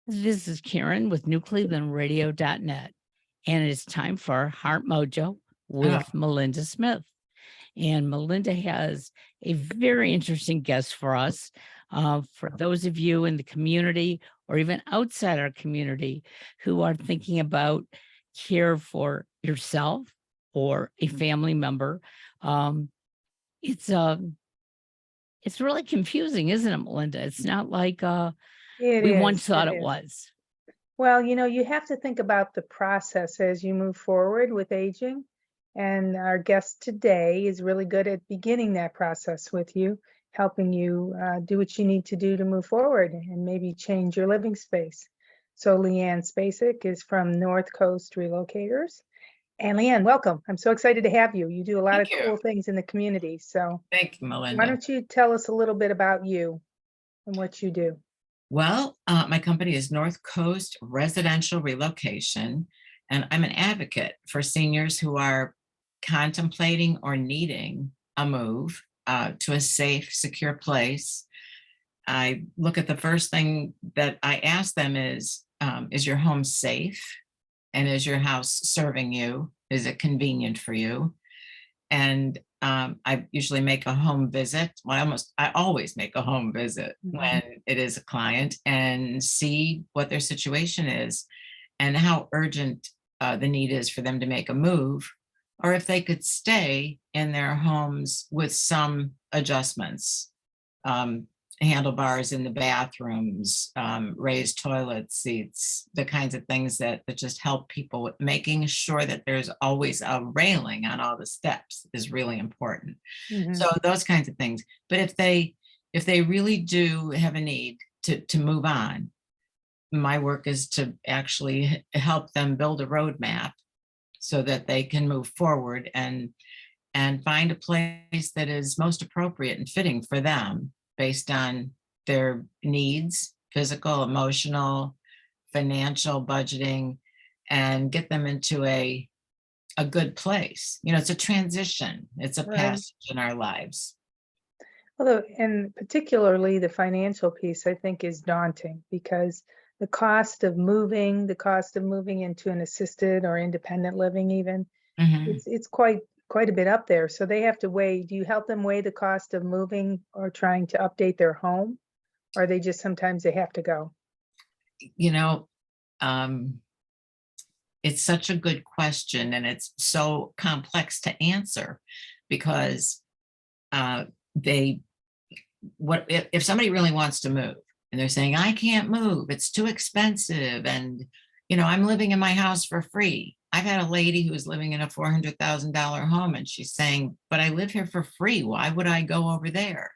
This is Karen with newclevelandradio.net, and it's time for Heart Mojo Oh, with Melinda Smith. And Melinda has a very interesting guest for us. For those of you in the community or even outside our community who are thinking about care for yourself or a family member, um, it's it's really confusing, isn't it, Melinda? It's not like It we once is, thought it it is. was. Well, you have to think about the process as you move forward with aging. And our guest today is really good at beginning that process with you, helping you do what you need to do to move forward and maybe change your living space. So Lee-Ann Spacek is from North Coast Relocators. And Lee-Ann, welcome. I'm so excited to have you. You do a lot of thank you. cool things in the community. So Thank you, why Melinda. don't you tell us a little bit about you and what you do? Well, my company is North Coast Residential Relocation, and I'm an advocate for seniors who are contemplating or needing a move to a safe, secure place. I look at the first thing that I ask them is your home safe? And is your house serving you? Is it convenient for you? And I usually make a home visit. Well, I always make a home visit when it is a client and see what their situation is and how urgent the need is for them to make a move, or if they could stay in their homes with some adjustments. Handlebars in the bathrooms, raised toilet seats, the kinds of things that just help people with making sure that there's always a railing on all the steps is really important. So those kinds of things. But if they really do have a need to move on, my work is to actually help them build a roadmap so that they can move forward and find a place that is most appropriate and fitting for them based on their needs, physical, emotional, financial, budgeting, and get them into a good place. It's a transition. It's a Right. passage in our lives. Although, and particularly the financial piece, I think is daunting because the cost of moving into an assisted or independent living even, Mhm. it's quite a bit up there. So they have to weigh, do you help them weigh the cost of moving or trying to update their home? Or they just sometimes they have to go? You know, um, it's such a good question, and it's so complex to answer because they what if somebody really wants to move and they're saying, I can't move, it's too expensive, and I'm living in my house for free. I've had a lady who was living in a $400,000 home and she's saying, but I live here for free, why would I go over there?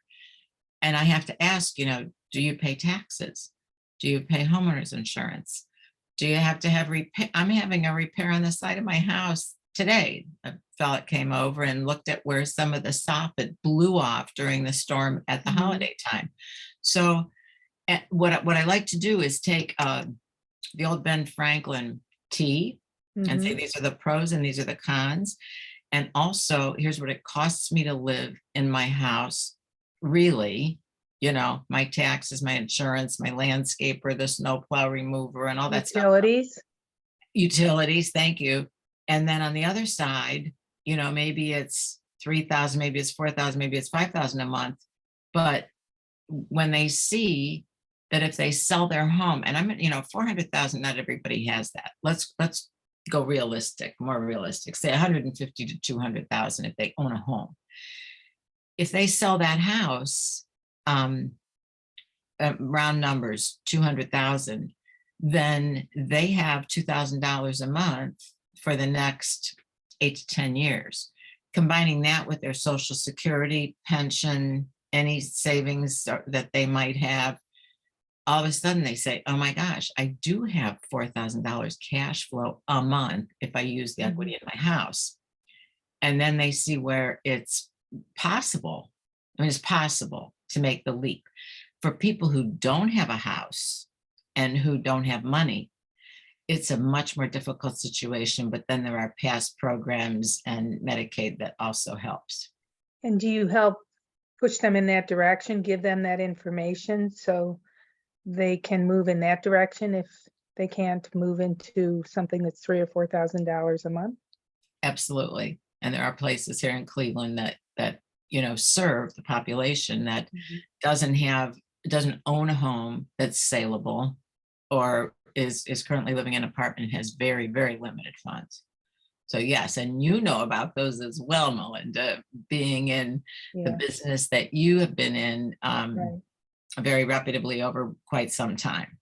And I have to ask, do you pay taxes? Do you pay homeowners insurance? Do you have to have repair? I'm having a repair on the side of my house today. A fella came over and looked at where some of the soffit blew off during the storm at the holiday time. So what I like to do is take the old Ben Franklin T and say, these are the pros and these are the cons. And also, here's what it costs me to live in my house. Really, my taxes, my insurance, my landscaper, the snowplow remover, and all that stuff. Utilities, thank you. And then on the other side, maybe it's 3,000, maybe it's 4,000, maybe it's 5,000 a month. But when they see that if they sell their home, and 400,000, not everybody has that. Let's go more realistic, say 150 to 200,000 if they own a home. If they sell that house, round numbers, 200,000, then they have $2,000 a month for the next 8 to 10 years. Combining that with their Social Security, pension, any savings that they might have, all of a sudden they say, oh my gosh, I do have $4,000 cash flow a month if I use the equity in my house. And then they see where it's possible. It's possible to make the leap. For people who don't have a house and who don't have money, it's a much more difficult situation, but then there are past programs and Medicaid that also helps. And do you help push them in that direction, give them that information so they can move in that direction if they can't move into something that's $3,000 or $4,000 a month? Absolutely. And there are places here in Cleveland that serve the population that Mhm. doesn't own a home that's saleable, or is currently living in an apartment and has very, very limited funds. So yes, and you know about those as well, Melinda, being in the Yeah, business that you have been in right. very reputably over quite some time.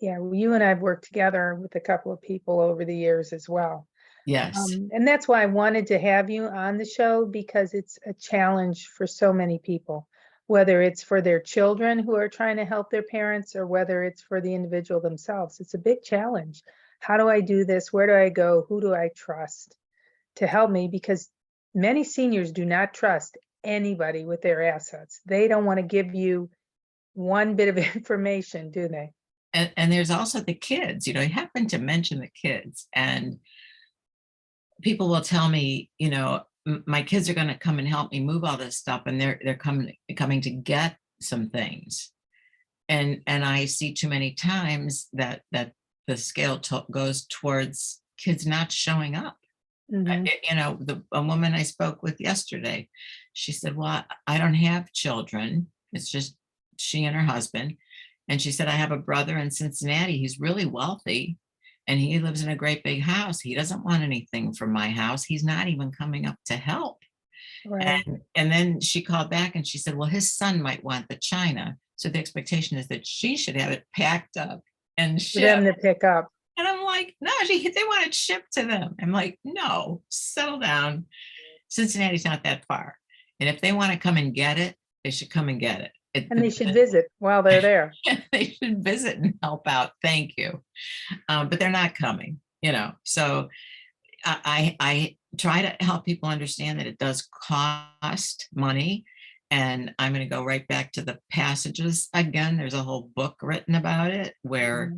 Yeah, well, you and I have worked together with a couple of people over the years as well. Yes. And that's why I wanted to have you on the show, because it's a challenge for so many people, whether it's for their children who are trying to help their parents or whether it's for the individual themselves. It's a big challenge. How do I do this? Where do I go? Who do I trust to help me? Because many seniors do not trust anybody with their assets. They don't want to give you one bit of information, do they? And there's also the kids, you happen to mention the kids, and people will tell me, my kids are going to come and help me move all this stuff, and they're coming to get some things. And I see too many times that the scale goes towards kids not showing up. Mhm. A woman I spoke with yesterday, she said, well, I don't have children. It's just she and her husband. And she said, I have a brother in Cincinnati. He's really wealthy and he lives in a great big house. He doesn't want anything from my house. He's not even coming up to help. Right. And then she called back and she said, well, his son might want the china. So the expectation is that she should have it packed up and For them shipped. to pick up. And I'm like, no, they want it shipped to them. I'm like, no, settle down. Cincinnati's not that far. And if they want to come and get it, they should come and get it. And they should visit while they're there. They should visit and help out. Thank you. But they're not coming, So I try to help people understand that it does cost money. And I'm going to go right back to the passages again. There's a whole book written about it where,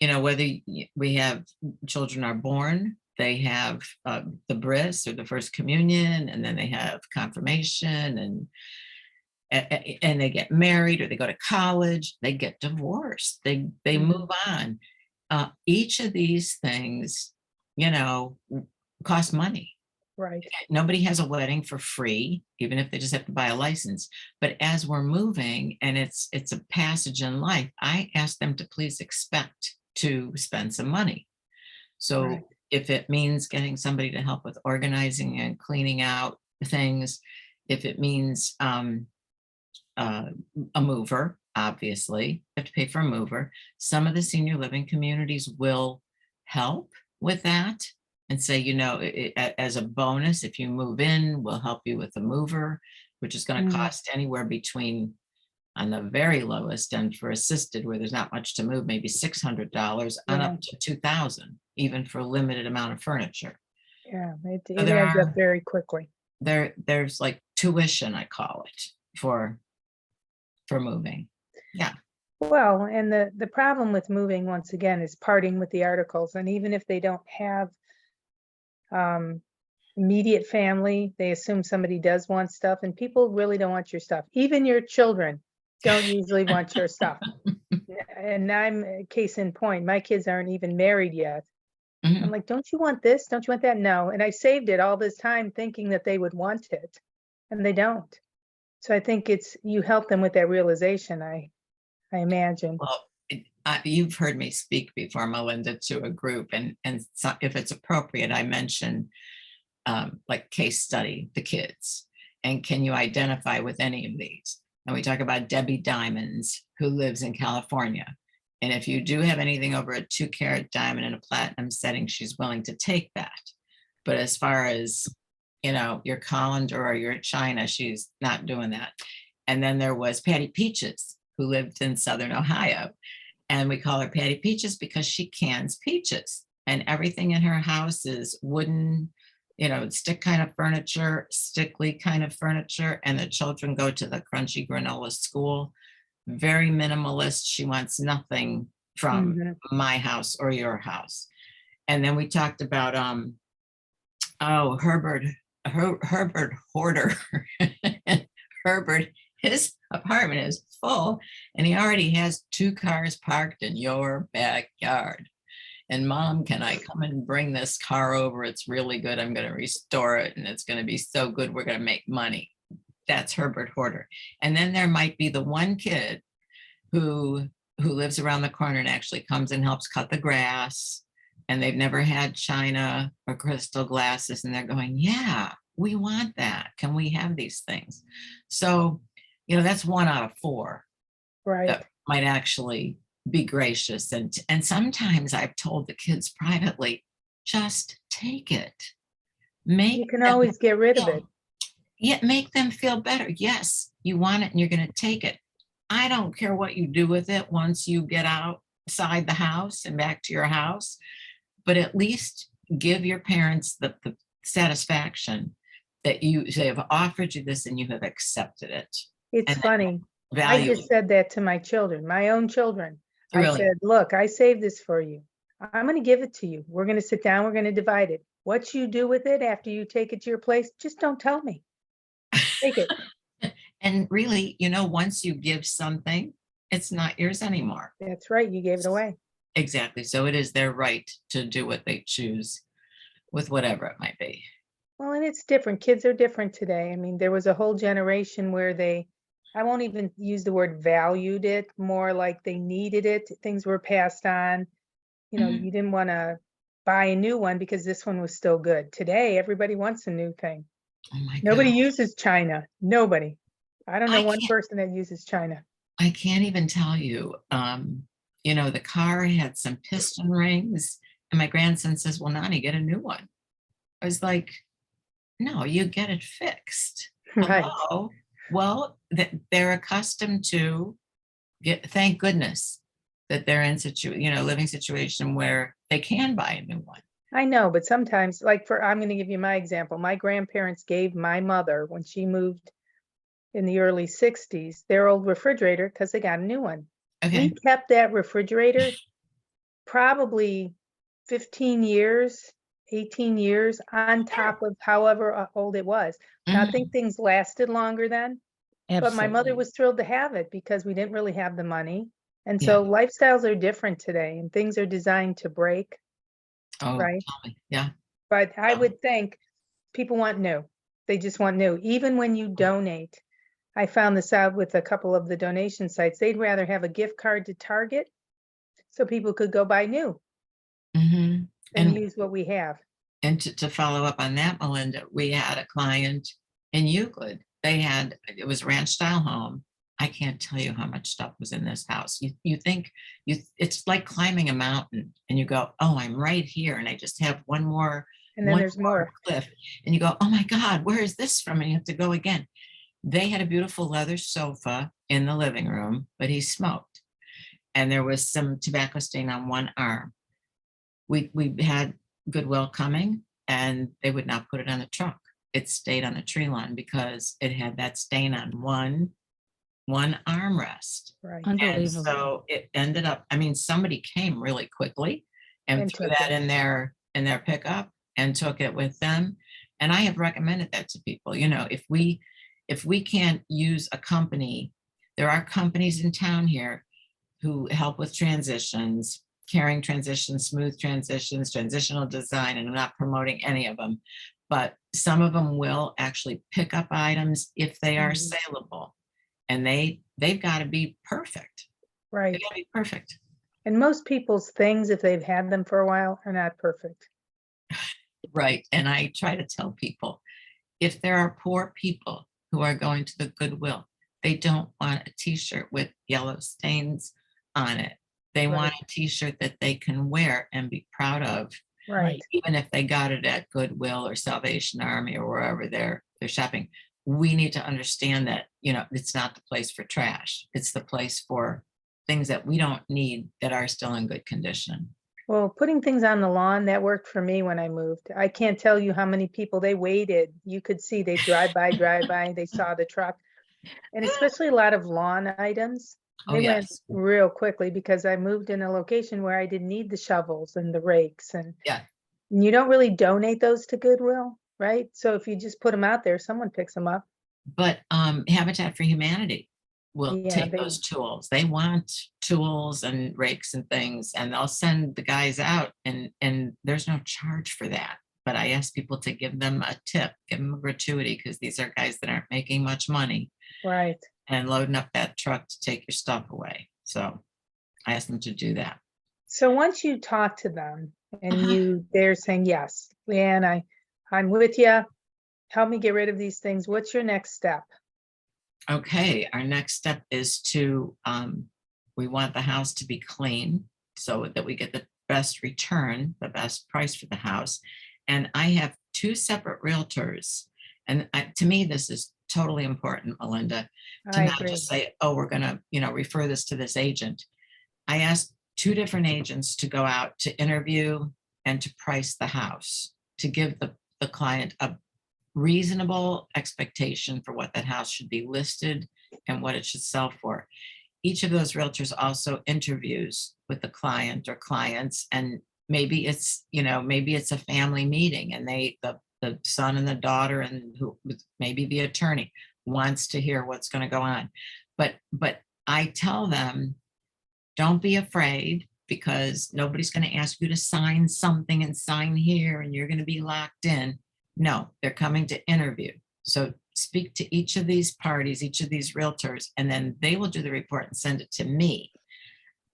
Mhm. whether we have children are born, they have the bris or the first communion, and then they have confirmation, and they get married, or they go to college, they get divorced, they Mhm. move on. Each of these things, cost money. Right. Nobody has a wedding for free, even if they just have to buy a license. But as we're moving and it's a passage in life, I ask them to please expect to spend some money. So Right. if it means getting somebody to help with organizing and cleaning out things, if it means a mover, obviously, you have to pay for a mover. Some of the senior living communities will help with that and say, as a bonus, if you move in, we'll help you with a mover, which is going to Mhm. cost anywhere between, on the very lowest end for assisted, where there's not much to move, maybe $600 on Yeah. up to $2,000, even for a limited amount of furniture. Yeah. It So it adds up very quickly. there's like tuition, I call it, for moving. Yeah. Well, and the problem with moving, once again, is parting with the articles. And even if they don't have um, immediate family, they assume somebody does want stuff, and people really don't want your stuff. Even your children don't usually want your stuff. And I'm a case in point. My kids aren't even married yet. I'm Mhm. like, don't you want this? Don't you want that? No. And I saved it all this time thinking that they would want it, and they don't. So I think it's you help them with that realization, I imagine. Well, you've heard me speak before, Melinda, to a group, and so if it's appropriate, I mention like case study the kids, and can you identify with any of these? And we talk about Debbie Diamonds, who lives in California. And if you do have anything over a 2-carat diamond in a platinum setting, she's willing to take that. But as far as, your colander or your china, she's not doing that. And then there was Patty Peaches, who lived in Southern Ohio. And we call her Patty Peaches because she cans peaches. And everything in her house is wooden, stick kind of furniture, stickly kind of furniture. And the children go to the crunchy granola school. Very minimalist. She wants nothing from Mhm. my house or your house. And then we talked about Herbert Hoarder. Herbert his apartment is full and he already has 2 cars parked in your backyard. And Mom, can I come and bring this car over? It's really good. I'm going to restore it and it's going to be so good. We're going to make money. That's Herbert Horder. And then there might be the one kid who lives around the corner and actually comes and helps cut the grass. And they've never had china or crystal glasses. And they're going, yeah, we want that. Can we have these things? So, that's 1 out of 4 Right. that might actually be gracious. And sometimes I've told the kids privately, just take it. You can always get rid of it. Yeah, make them feel better. Yes, you want it and you're going to take it. I don't care what you do with it once you get outside the house and back to your house, but at least give your parents the satisfaction that they have offered you this and you have accepted it. It's And funny. I value just said that to my children, my own children. I Really? said, look, I saved this for you. I'm going to give it to you. We're going to sit down. We're going to divide it. What you do with it after you take it to your place, just don't tell me. Take it. And really, once you give something, it's not yours anymore. That's right. You gave it away. Exactly. So it is their right to do what they choose with whatever it might be. Well, and it's different. Kids are different today. I mean, there was a whole generation where I won't even use the word valued it, more like they needed it. Things were passed on. Mhm. You didn't want to buy a new one because this one was still good. Today, everybody wants a new thing. Oh my Nobody God. uses China. Nobody. I don't know I one can't- person that uses China. I can't even tell you. The car had some piston rings, and my grandson says, "Well, Nani, get a new one." I was like, "No, you get it fixed." Right. Hello? Well, they're accustomed to thank goodness that they're in living situation where they can buy a new one. I know, but sometimes, I'm going to give you my example. My grandparents gave my mother, when she moved in the early 60s, their old refrigerator because they got a new one. Okay. We kept that refrigerator probably 15 years, 18 years on top of however old it was. Now, I Mhm. think things lasted longer then, but my mother Absolutely. was thrilled to have it because we didn't really have the money. And Yeah. so lifestyles are different today and things are designed to break, Oh, right? tell me. Yeah. But I Yeah. would think people want new. They just want new. Even when you donate, I found this out with a couple of the donation sites. They'd rather have a gift card to Target so people could go buy new Mhm. than And use what we have. to follow up on that, Melinda, we had a client in Euclid. It was ranch style home. I can't tell you how much stuff was in this house. You think it's like climbing a mountain and you go, oh, I'm right here. And I just have one more And then there's more. cliff. And you go, oh my God, where is this from? And you have to go again. They had a beautiful leather sofa in the living room, but he smoked. And there was some tobacco stain on one arm. We had Goodwill coming and they would not put it on the truck. It stayed on the tree line because it had that stain on one armrest. Right. And Unbelievable. so it ended up, somebody came really quickly and And threw took that it. in their pickup and took it with them. And I have recommended that to people. If we can't use a company, there are companies in town here who help with transitions, caring transitions, smooth transitions, transitional design, and I'm not promoting any of them, but some of them will actually pick up items if they are Mhm. saleable, and they've got to be perfect. They Right. got to be perfect. And most people's things, if they've had them for a while, are not perfect. Right. And I try to tell people, if there are poor people who are going to the Goodwill, they don't want a t-shirt with yellow stains on it. They want a t-shirt that they can wear and be proud of, Right. even if they got it at Goodwill or Salvation Army or wherever they're shopping. We need to understand that, it's not the place for trash. It's the place for things that we don't need that are still in good condition. Well, putting things on the lawn, that worked for me when I moved. I can't tell you how many people they waited. You could see they drive by, they saw the truck. And especially a lot of lawn items. Oh, They went yes. real quickly because I moved in a location where I didn't need the shovels and the rakes. And Yeah. you don't really donate those to Goodwill, right? So if you just put them out there, someone picks them up. But Habitat for Humanity will Yeah, take those tools. They want tools and rakes and things, and they'll send the guys out, and there's no charge for that. But I ask people to give them a tip, give them a gratuity, because these are guys that aren't making much money right. and loading up that truck to take your stuff away. So I ask them to do that. So once you talk to them and Uh-huh. they're saying, yes, Lee-Ann, I'm with you. Help me get rid of these things. What's your next step? Okay, our next step is to, we want the house to be clean so that we get the best return, the best price for the house. And I have two separate realtors. And to me, this is totally important, Melinda, to I not agree. just say, oh, we're going to, refer this to this agent. I asked two different agents to go out to interview and to price the house, to give the client a reasonable expectation for what that house should be listed and what it should sell for. Each of those realtors also interviews with the client or clients, and maybe it's a family meeting, and the son and the daughter and who maybe the attorney wants to hear what's going to go on. But I tell them, don't be afraid, because nobody's going to ask you to sign something and sign here and you're going to be locked in. No, they're coming to interview. So speak to each of these parties, each of these realtors, and then they will do the report and send it to me.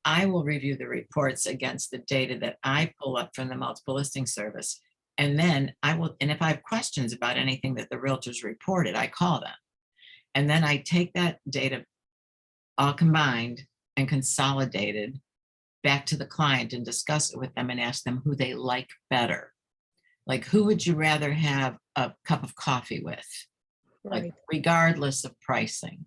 I will review the reports against the data that I pull up from the multiple listing service. And then and if I have questions about anything that the realtors reported, I call them. And then I take that data all combined and consolidated back to the client and discuss it with them and ask them who they like better. Like, who would you rather have a cup of coffee with? Like, Right. regardless of pricing,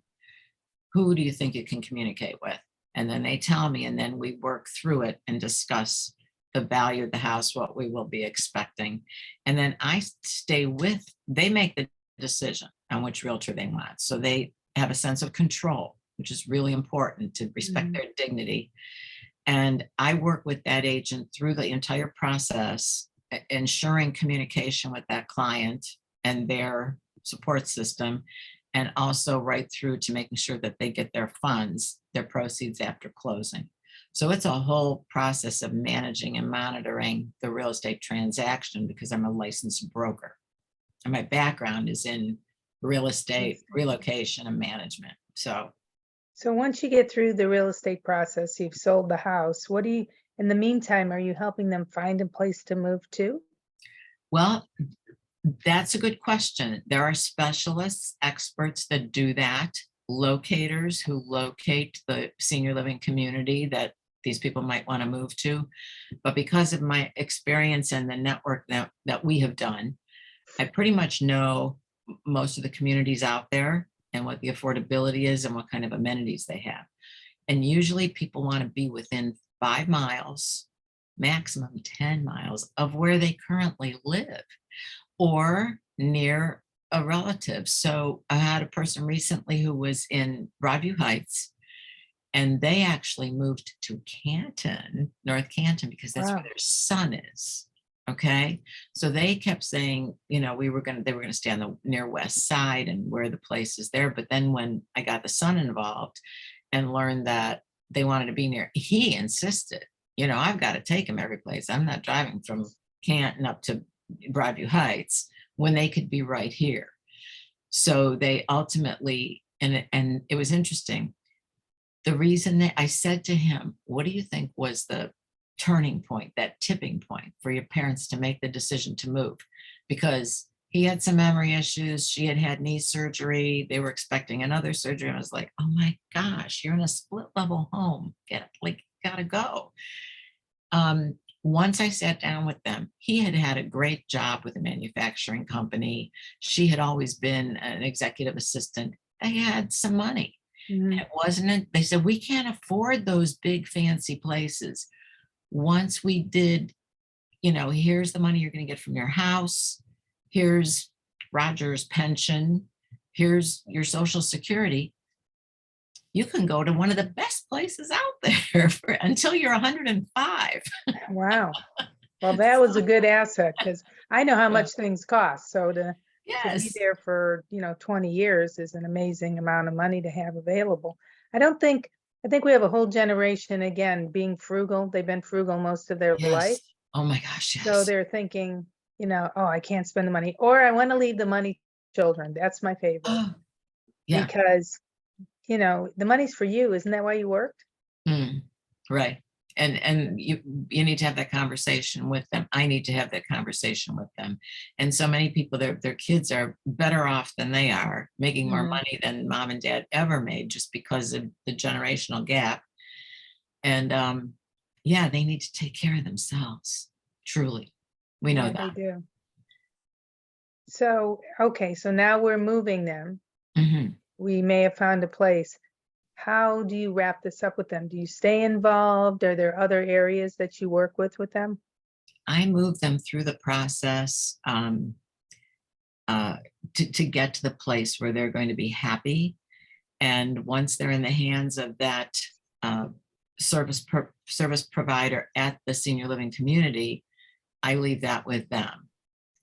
who do you think you can communicate with? And then they tell me, and then we work through it and discuss the value of the house, what we will be expecting. And then they make the decision on which realtor they want. So they have a sense of control, which is really important, to respect their dignity. And I work with that agent through the entire process, ensuring communication with that client and their support system, and also right through to making sure that they get their funds, their proceeds after closing. So it's a whole process of managing and monitoring the real estate transaction, because I'm a licensed broker. And my background is in real estate, relocation, and management. So once you get through the real estate process, you've sold the house. In the meantime, are you helping them find a place to move to? well, that's a good question. There are specialists, experts that do that, locators who locate the senior living community that these people might want to move to. But because of my experience and the network that we have done, I pretty much know most of the communities out there and what the affordability is and what kind of amenities they have. And usually people want to be within 5 miles, maximum 10 miles of where they currently live, or near a relative. So I had a person recently who was in Broadview Heights, and they actually moved to Canton, North Canton, because that's where Wow. their son is. Okay. So they kept saying, they were going to stay on the near west side and where the place is there. But then when I got the son involved and learned that they wanted to be near, he insisted, I've got to take him every place. I'm not driving from Canton up to Broadview Heights when they could be right here. So they ultimately, and it was interesting. The reason that I said to him, what do you think was the turning point, that tipping point for your parents to make the decision to move? Because he had some memory issues. She had knee surgery. They were expecting another surgery. And I was like, oh my gosh, you're in a split level home. Gotta go. Once I sat down with them, he had a great job with a manufacturing company. She had always been an executive assistant. They had some money. Mhm. It wasn't, they said, we can't afford those big fancy places. Once we did, here's the money you're going to get from your house. Here's Roger's pension. Here's your Social Security. You can go to one of the best places out there until you're 105. Wow. Well, that was a good asset, because I know how much things cost. So to To be Yes. there for, 20 years is an amazing amount of money to have available. I think we have a whole generation, again, being frugal. They've been frugal most of their life. Yes. Oh my gosh, So yes. they're thinking, oh, I can't spend the money, or I want to leave the money to children. That's my favorite. Oh, yeah. Because, the money's for you. Isn't that why you worked? Mm, right. And you need to have that conversation with them. I need to have that conversation with them. And so many people, their kids are better off than they are, making more Mhm. money than mom and dad ever made, just because of the generational gap. And yeah, they need to take care of themselves. Truly. We know Yeah, they that. do. So, okay, so now we're moving them. Mhm. We may have found a place. How do you wrap this up with them? Do you stay involved? Are there other areas that you work with them? I move them through the process uh, to get to the place where they're going to be happy. And once they're in the hands of that uh, service provider at the senior living community, I leave that with them.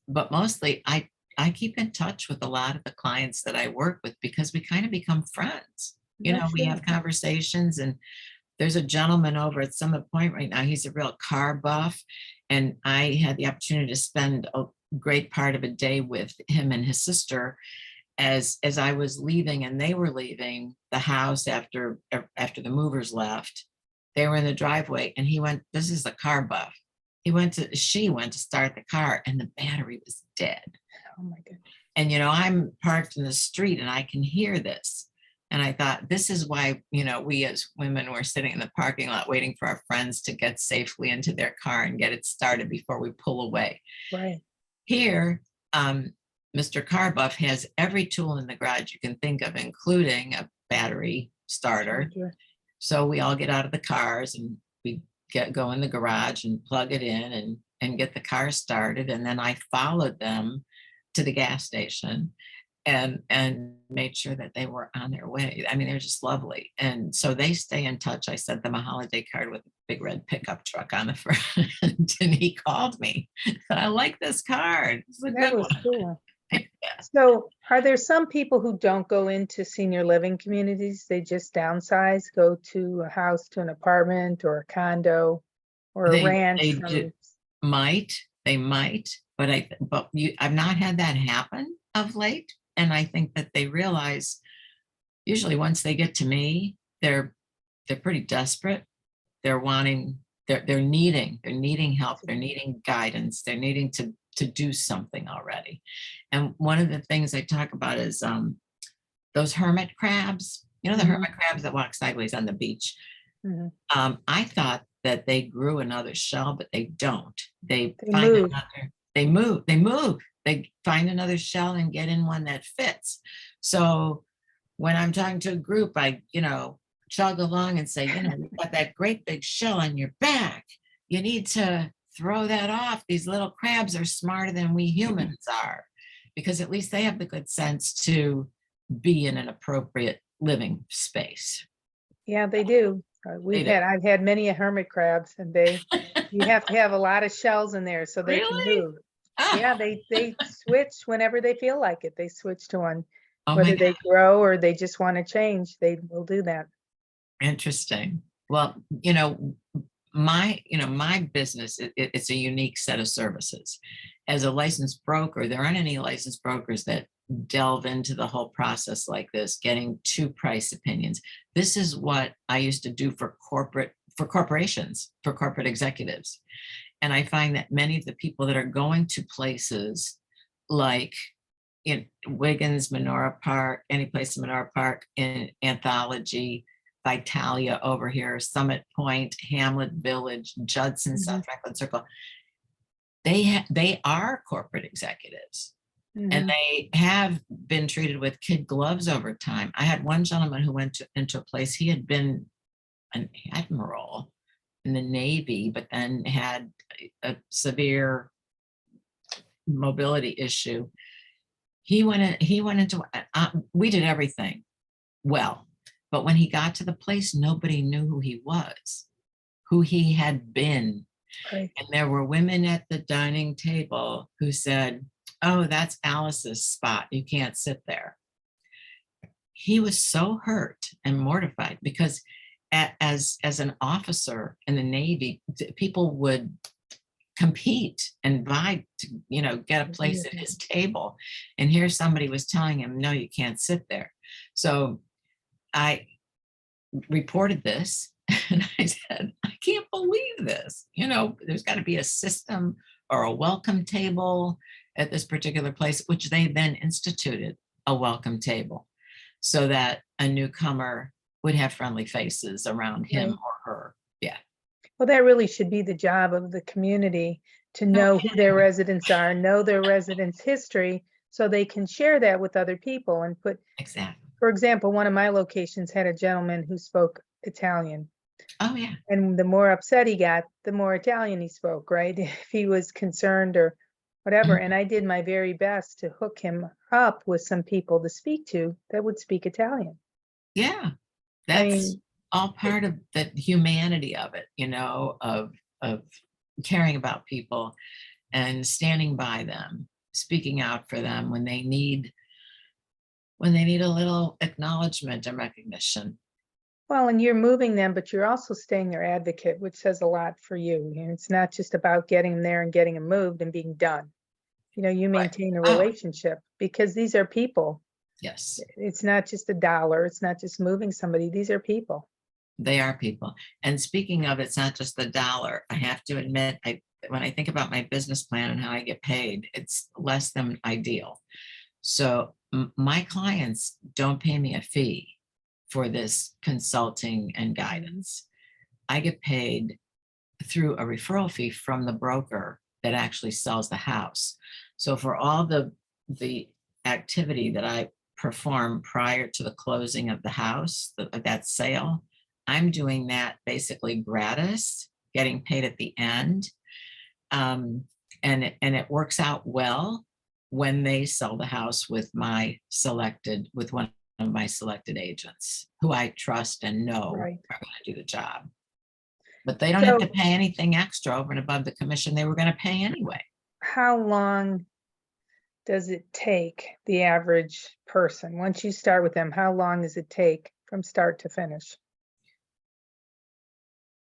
But mostly, I keep in touch with a lot of the clients that I work with, because we kind of become friends. Yeah, We sure. have conversations, and there's a gentleman over at Summit Point right now. He's a real car buff. And I had the opportunity to spend a great part of a day with him and his sister as I was leaving and they were leaving the house after the movers left. They were in the driveway and he went, this is a car buff. She went to start the car and the battery was dead. Oh my goodness. And, I'm parked in the street and I can hear this. And I thought, this is why, we as women were sitting in the parking lot waiting for our friends to get safely into their car and get it started before we pull away. Right. Here, Mr. Carbuff has every tool in the garage you can think of, including a battery starter. Sure. So we all get out of the cars and we go in the garage and plug it in and get the car started. And then I followed them to the gas station and made sure that they were on their way. I mean, they're just lovely. And so they stay in touch. I sent them a holiday card with a big red pickup truck on the front. And he called me. I like this card. It's a That good was one. cool. Yeah. So are there some people who don't go into senior living communities? They just downsize, go to a house, to an apartment or a condo or a They ranch do, they might, but I've not had that happen of late. And I think that they realize usually once they get to me, they're pretty desperate. They're needing help. They're needing guidance. They're needing to do something already. And one of the things I talk about is those hermit crabs, the Mhm. hermit crabs that walk sideways on the beach. Mhm. I thought that they grew another shell, but they don't. They move. they move. They find another shell and get in one that fits. So when I'm talking to a group, I, chug along and say, you've got that great big shell on your back. You need to throw that off. These little crabs are smarter than we humans are, because at least they have the good sense to be in an appropriate living space. Yeah, they do. I've had many a hermit crabs, and you have to have a lot of shells in there so they can Really? move. Ah, Yeah, they switch whenever they feel like it. They switch to one, oh my whether God. they grow or they just want to change, they will do that. Interesting. Well, my business, it's a unique set of services. As a licensed broker, there aren't any licensed brokers that delve into the whole process like this, getting two price opinions. This is what I used to do for corporations, for corporate executives. And I find that many of the people that are going to places like in Wiggins, Menora Park, any place in Menora Park, in Anthology, Vitalia over here, Summit Point, Hamlet Village, Judson, South Franklin Circle, they are corporate executives. And Mhm. they have been treated with kid gloves over time. I had one gentleman who went into a place, he had been an admiral in the Navy, but then had a severe mobility issue. He went into, we did everything well, but when he got to the place, nobody knew who he was, who he had been. Right. And there were women at the dining table who said, oh, that's Alice's spot. You can't sit there. He was so hurt and mortified because as an officer in the Navy, people would compete and vie to, get a place at his table. And here somebody was telling him, no, you can't sit there. So I reported this and I said, I can't believe this. There's got to be a system or a welcome table at this particular place, which they then instituted a welcome table so that a newcomer would have friendly faces around him Right. or her. Yeah. Well, that really should be the job of the community, to know who their residents are, know their residents' history, so they can share that with other people and put, Exactly. for example, one of my locations had a gentleman who spoke Italian. Oh, yeah. And the more upset he got, the more Italian he spoke, right? If he was concerned or whatever. And I did my very best to hook him up with some people to speak to that would speak Italian. Yeah. I That's mean, all part of the humanity of it, of caring about people and standing by them, speaking out for them when they need a little acknowledgement and recognition. well, and you're moving them, but you're also staying their advocate, which says a lot for you. And it's not just about getting them there and getting them moved and being done. You Right. maintain a Oh. relationship because these are people. Yes, It's not just a dollar. It's not just moving somebody. These are people. they are people. And speaking of, it's not just the dollar. I have to admit, when I think about my business plan and how I get paid, it's less than ideal. So my clients don't pay me a fee for this consulting and guidance. I get paid through a referral fee from the broker that actually sells the house. So for all the activity that I perform prior to the closing of the house, that sale, I'm doing that basically gratis, getting paid at the end. And it works out well when they sell the house with one of my selected agents who I trust and know Right. are going to do the job. But they don't have to So pay anything extra over and above the commission they were going to pay anyway. how long does it take the average person? Once you start with them, how long does it take from start to finish?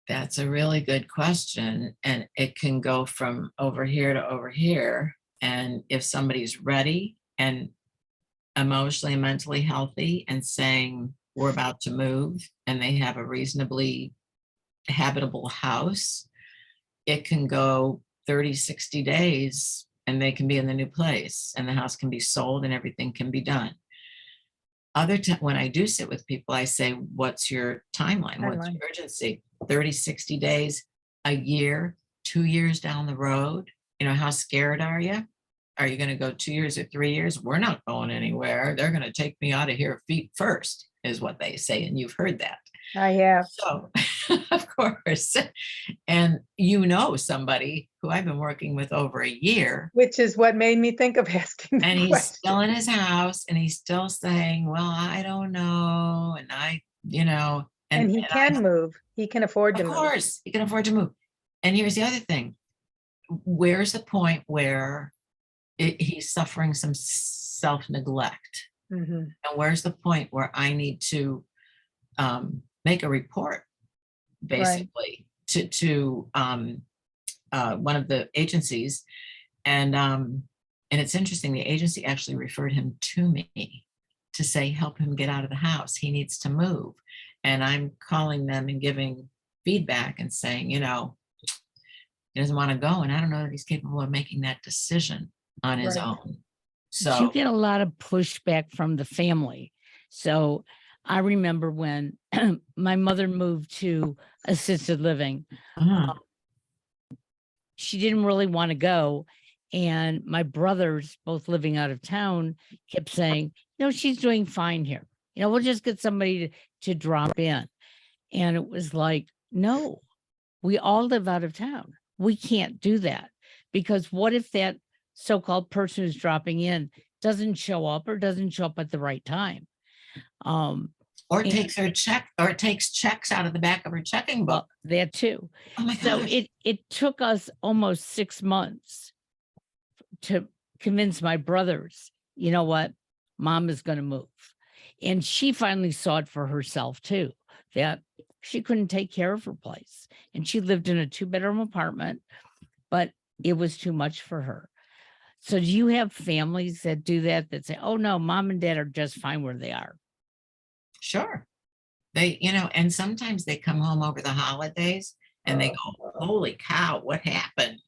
That's a really good question. And it can go from over here to over here. And if somebody's ready and emotionally and mentally healthy and saying, we're about to move, and they have a reasonably habitable house, it can go 30, 60 days and they can be in the new place and the house can be sold and everything can be done. When I do sit with people, I say, what's your timeline? What's your urgency? 30, 60 days, a year, 2 years down the road. How scared are you? Are you going to go 2 years or 3 years? We're not going anywhere. They're going to take me out of here feet first, is what they say. And you've heard that. I have. So, of course. And somebody who I've been working with over a year. Which is what made me think of asking the And he's question. still in his house and he's still saying, well, I don't know. And And he can move. He can afford to of move. course, he can afford to move. And here's the other thing. Where's the point where he's suffering some self-neglect? Mhm. And where's the point where I need to make a report, basically, to one of the agencies? And it's interesting, the agency actually referred him to me to say, help him get out of the house. He needs to move. And I'm calling them and giving feedback and saying, he doesn't want to go. And I don't know that he's capable of making that decision on his own. So you get a lot of pushback from the family. So I remember when my mother moved to assisted living, she didn't really want to go. And my brothers, both living out of town, kept saying, she's doing fine here. We'll just get somebody to drop in. And it was like, no, we all live out of town. We can't do that, because what if that so-called person who's dropping in doesn't show up or doesn't show up at the right time? Or takes her check, or takes checks out of the back of her checking book. That too. Oh my So gosh. it took us almost 6 months to convince my brothers, you know what, mom is going to move. And she finally saw it for herself too, that she couldn't take care of her place. And she lived in a 2-bedroom apartment, but it was too much for her. So do you have families that do that, that say, oh no, mom and dad are just fine where they are? Sure. They, and sometimes they come home over the holidays and they go, holy cow, what happened?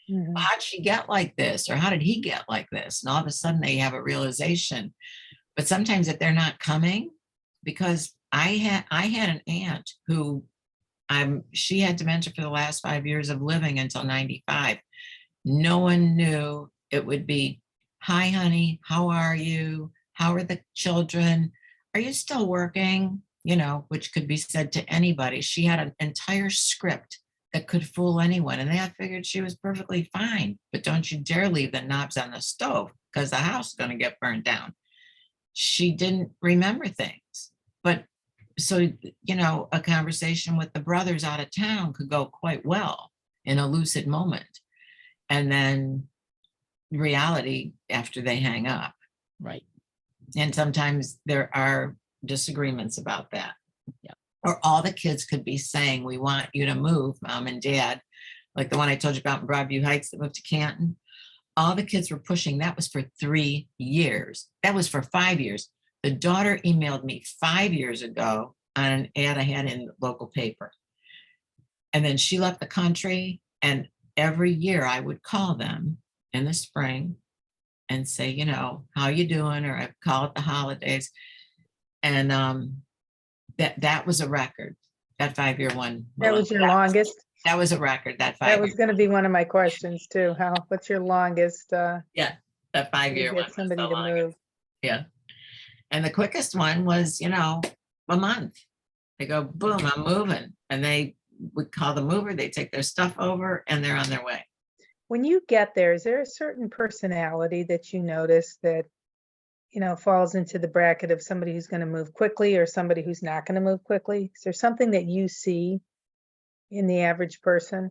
Mhm. How'd she get like this? Or how did he get like this? And all of a sudden they have a realization. But sometimes if they're not coming, because I had an aunt who she had dementia for the last 5 years of living until 95. No one knew. It would be, hi, honey, how are you? How are the children? Are you still working? Which could be said to anybody. She had an entire script that could fool anyone. And they figured she was perfectly fine. But don't you dare leave the knobs on the stove because the house is going to get burned down. She didn't remember things. But so, a conversation with the brothers out of town could go quite well in a lucid moment. And then reality after they hang up. Right. And sometimes there are disagreements about that. Yeah. Or all the kids could be saying, we want you to move, mom and dad, like the one I told you about in Broadview Heights that moved to Canton. All the kids were pushing. That was for 3 years. That was for 5 years. The daughter emailed me 5 years ago on an ad I had in the local paper. And then she left the country. And every year I would call them in the spring and say, how you doing? Or I'd call at the holidays. And that was a record, that 5-year one. That was your longest? That was a record, that 5 That was going to be one of my questions too. What's your longest? Yeah, that 5-year one. Get somebody to move. Yeah. And the quickest one was, a month. They go, boom, I'm moving. And they would call the mover, they take their stuff over and they're on their way. When you get there, is there a certain personality that you notice that, falls into the bracket of somebody who's going to move quickly or somebody who's not going to move quickly? Is there something that you see in the average person?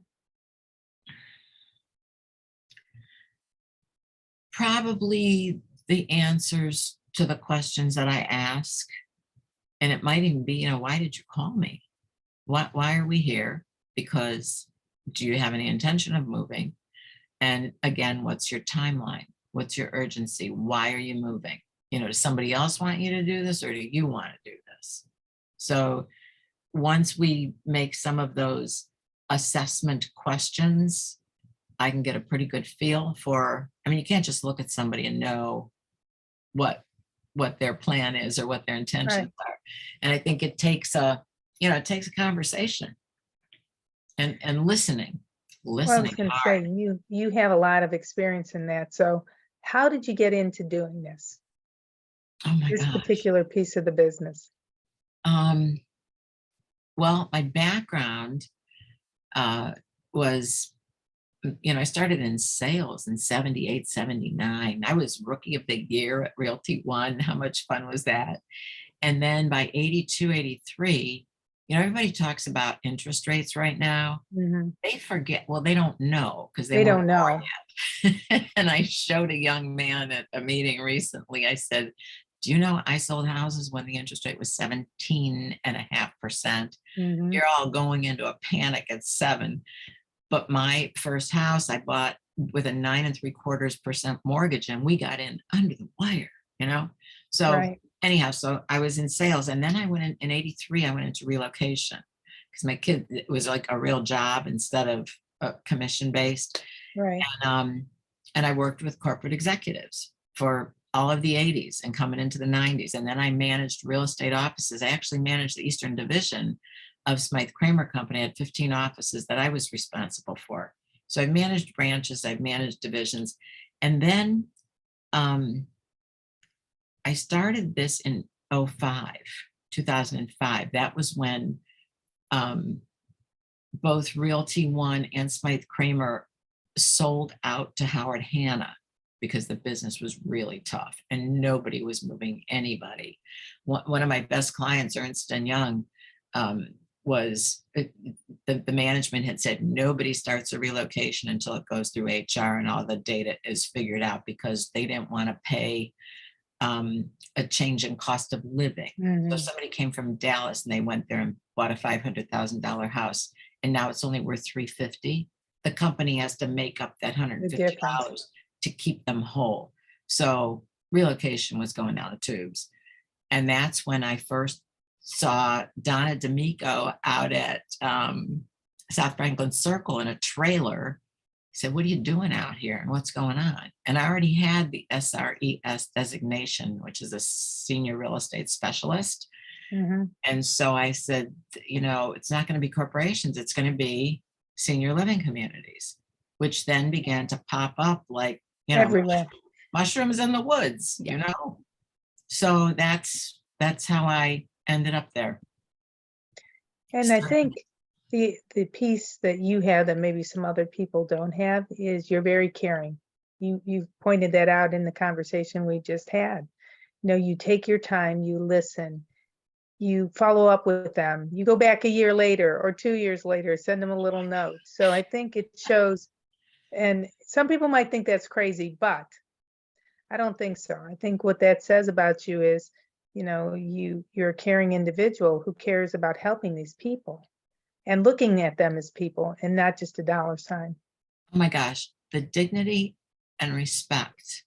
Probably the answers to the questions that I ask. And it might even be, why did you call me? Why are we here? Because do you have any intention of moving? And again, what's your timeline? What's your urgency? Why are you moving? Does somebody else want you to do this or do you want to do this? So once we make some of those assessment questions, I can get a pretty good feel for, you can't just look at somebody and know what their plan is or what their intentions are. And I think it takes a conversation and listening. Well, I was going to say, you have a lot of experience in that. So how did you get into doing this? Oh my This gosh. particular piece of the business? Well, my background was, I started in sales in 78, 79. I was rookie of the year at Realty One. How much fun was that? And then by 82, 83, everybody talks about interest rates right now. Mhm. They forget, well, they don't know because They don't know. Yet. And I showed a young man at a meeting recently, I said, do you know I sold houses when the interest rate was 17.5%? Mhm. You're all going into a panic at 7. But my first house I bought with a 9.75% mortgage and we got in under the wire, So Right. anyhow, so I was in sales and then I went in 83, I went into relocation because my kid, it was like a real job instead of commission based. Right. And I worked with corporate executives for all of the 80s and coming into the 90s. And then I managed real estate offices. I actually managed the Eastern Division of Smythe Kramer Company. I had 15 offices that I was responsible for. So I've managed branches, I've managed divisions. And then I started this in 2005. That was when both Realty One and Smythe Kramer sold out to Howard Hanna because the business was really tough and nobody was moving anybody. One of my best clients, Ernst & Young, was the management had said nobody starts a relocation until it goes through HR and all the data is figured out, because they didn't want to pay a change in cost of living. So Mhm. somebody came from Dallas and they went there and bought a $500,000 house, and now it's only worth $350,000. The company has to make up that The difference. $150 to keep them whole. So relocation was going down the tubes. And that's when I first saw Donna D'Amico out at South Franklin Circle in a trailer. I said, what are you doing out here and what's going on? And I already had the SRES designation, which is a senior real estate specialist. Mhm. And so I said, you know, it's not going to be corporations, it's going to be senior living communities, which then began to pop up like, you know, Everywhere. mushrooms in the woods, you know? So that's how I ended up there. And I think the piece that you have that maybe some other people don't have is you're very caring. You pointed that out in the conversation we just had. You know, you take your time, you listen, you follow up with them, you go back a year later or 2 years later, send them a little note. So I think it shows, and some people might think that's crazy, but I don't think so. I think what that says about you is, you know, you're a caring individual who cares about helping these people and looking at them as people and not just a dollar sign. Oh my gosh, the dignity and respect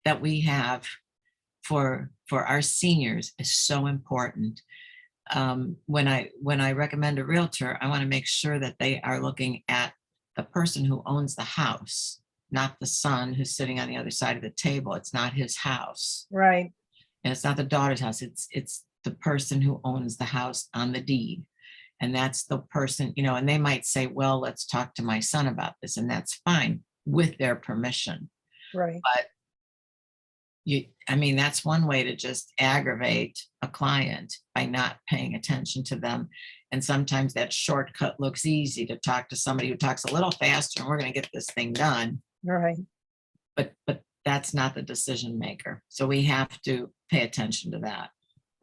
that we have for our seniors is so important. When I recommend a realtor, I want to make sure that they are looking at the person who owns the house, not the son who's sitting on the other side of the table. It's not his house, Right. and it's not the daughter's house. It's the person who owns the house on the deed. And that's the person, you know, and they might say, well, let's talk to my son about this. And that's fine with their permission. Right. But I mean, that's one way to just aggravate a client by not paying attention to them. And sometimes that shortcut looks easy, to talk to somebody who talks a little faster and we're going to get this thing done. Right. But that's not the decision maker. So we have to pay attention to that.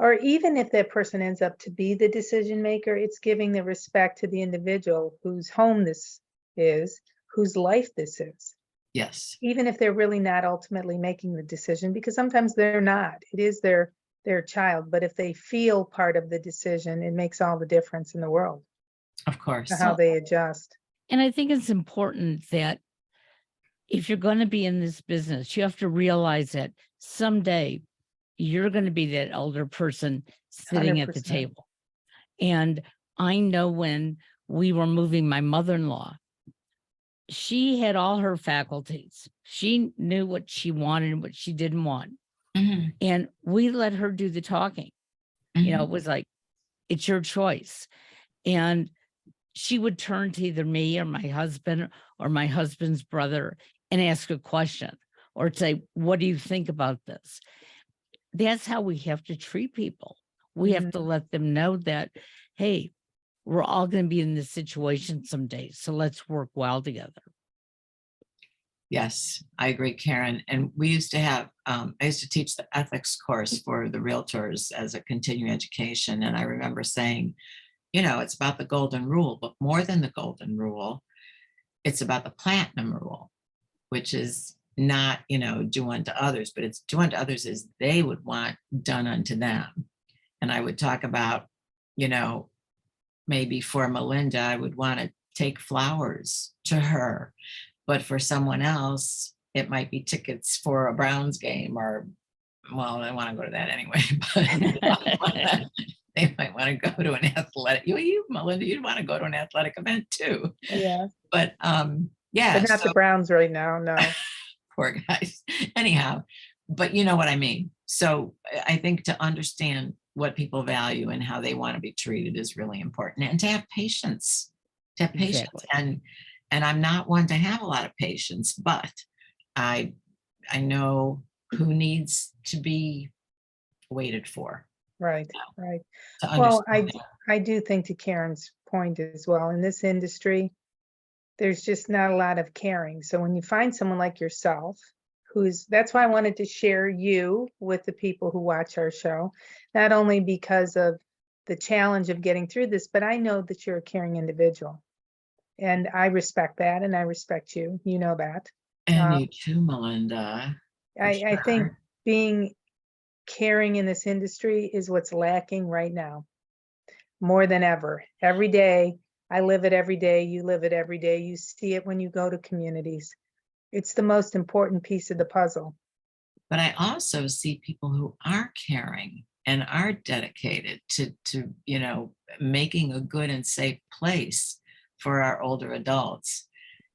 Or even if that person ends up to be the decision maker, it's giving the respect to the individual whose home this is, whose life this is. Yes. Even if they're really not ultimately making the decision, because sometimes they're not. It is their child, but if they feel part of the decision, it makes all the difference in the world Of course. to how they adjust. And I think it's important that if you're going to be in this business, you have to realize that someday you're going to be that elder person sitting at the 100%. table. And I know when we were moving my mother-in-law, she had all her faculties. She knew what she wanted and what she didn't want. Mhm. And we let her do the talking. You know, Mhm. it was like, it's your choice. And she would turn to either me or my husband's brother and ask a question or say, what do you think about this? That's how we have to treat people. We have to let them know that, hey, we're all going to be in this situation someday. So let's work well together. Yes, I agree, Karen. And we used to have, I used to teach the ethics course for the realtors as a continuing education. And I remember saying, you know, it's about the golden rule, but more than the golden rule, it's about the platinum rule, which is not, you know, do unto others, but it's do unto others as they would want done unto them. And I would talk about, you know, maybe for Melinda, I would want to take flowers to her, but for someone else, it might be tickets for a Browns game, or, well, I want to go to that anyway, but they might want to go to an athletic, you, Melinda, you'd want to go to an athletic event too. Yeah. But yeah. But not the Browns right now, no. Poor guys. Anyhow, but you know what I mean. So I think to understand what people value and how they want to be treated is really important, and to have patience. Exactly. And I'm not one to have a lot of patience, but I know who needs to be waited for. Right, right. To Well, understand that. I do think, to Karen's point as well, in this industry, there's just not a lot of caring. So when you find someone like yourself, that's why I wanted to share you with the people who watch our show, not only because of the challenge of getting through this, but I know that you're a caring individual. And I respect that, and I respect you. You know that. And you too, Melinda. I think Sure. being caring in this industry is what's lacking right now, more than ever. Every day, I live it every day. You live it every day. You see it when you go to communities. It's the most important piece of the puzzle. But I also see people who are caring and are dedicated to making a good and safe place for our older adults.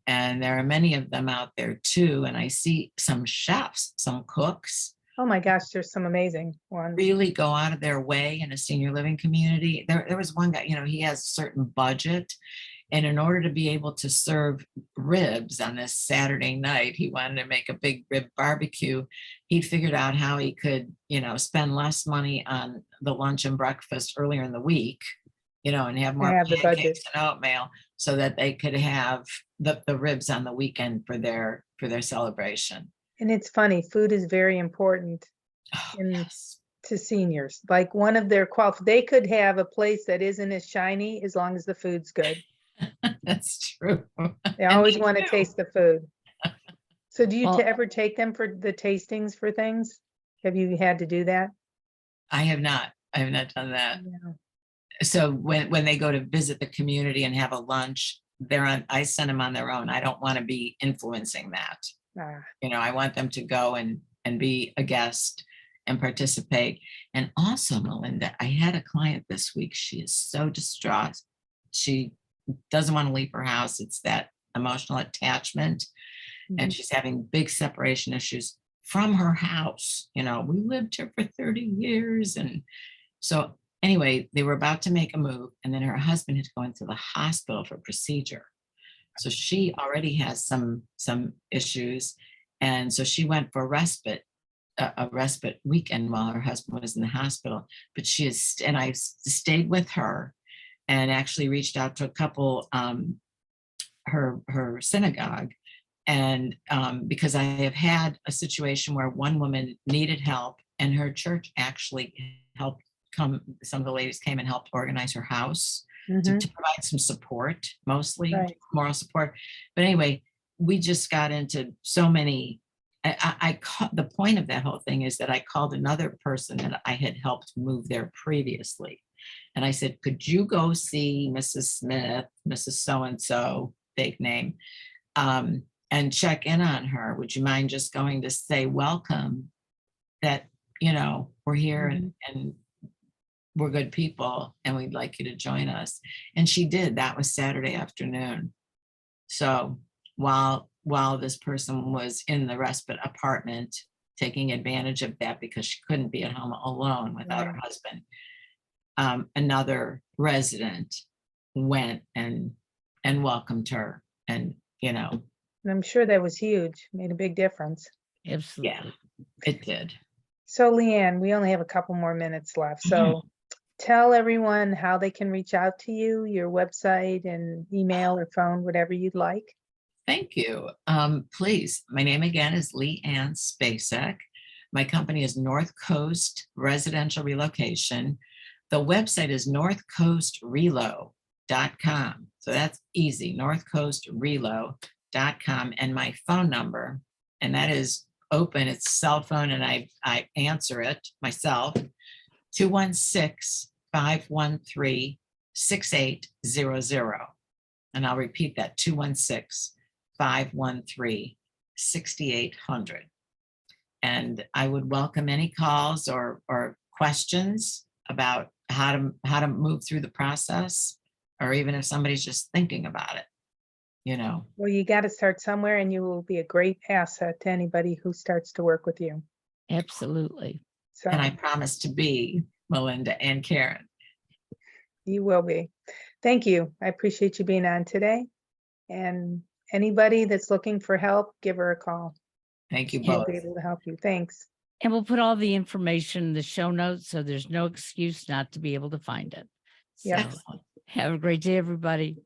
And there are many of them out there too. And I see some chefs, some cooks Oh my gosh, there's some amazing ones. really go out of their way in a senior living community. There was one guy, he has a certain budget. And in order to be able to serve ribs on this Saturday night, he wanted to make a big rib barbecue. He figured out how he could, spend less money on the lunch and breakfast earlier in the week, and have more have the budget. pancakes and oatmeal so that they could have the ribs on the weekend for their celebration. And it's funny, food is very important Oh, in yes. to seniors. Like one of their they could have a place that isn't as shiny as long as the food's good. That's true. They And always they want to do. taste the food. So do you Well- ever take them for the tastings for things? Have you had to do that? I have not done that. No. So when they go to visit the community and have a lunch, I send them on their own. I don't want to be influencing that. Ah, I want them to go and be a guest and participate. And also, Melinda, I had a client this week. She is so distraught. She doesn't want to leave her house. It's that emotional attachment. And mhm. she's having big separation issues from her house. We lived here for 30 years. And so anyway, they were about to make a move, and then her husband had to go into the hospital for a procedure. So she already has some issues. And so she went for a respite weekend while her husband was in the hospital. But and I stayed with her and actually reached out to a couple, her synagogue. And because I have had a situation where one woman needed help and her church actually helped some of the ladies came and helped organize her house Mhm. to provide some support, mostly Right. moral support. But anyway, we just got into so many. The point of that whole thing is that I called another person that I had helped move there previously. And I said, could you go see Mrs. Smith, Mrs. So-and-so, fake name, and check in on her? Would you mind just going to say welcome, that, we're here and we're good people and we'd like you to join us. And she did. That was Saturday afternoon. So while this person was in the respite apartment, taking advantage of that because she couldn't be at home alone without her Right. husband, another resident went and welcomed her. And, And I'm sure that was huge, made a big difference. Absolutely. it did. So Lee-Ann, we only have a couple more minutes left. So tell everyone how they can reach out to you, your website and email or phone, whatever you'd like. Thank you. Please, my name again is Lee-Ann Spacek. My company is North Coast Residential Relocation. The website is northcoastrelo.com. So that's easy, northcoastrelo.com. And my phone number, and that is open, it's cell phone, and I answer it myself, 216-513-6800. And I'll repeat that, 216-513-6800. And I would welcome any calls or questions about how to move through the process, or even if somebody's just thinking about it, Well, you got to start somewhere, and you will be a great asset to anybody who starts to work with you. Absolutely. So And I promise to be, Melinda and Karen. you will be. Thank you. I appreciate you being on today. And anybody that's looking for help, give her a call. Thank you We'll both. be able to help you. Thanks. And we'll put all the information in the show notes, so there's no excuse not to be able to find it. So Yep. Excellent. have a great day, everybody.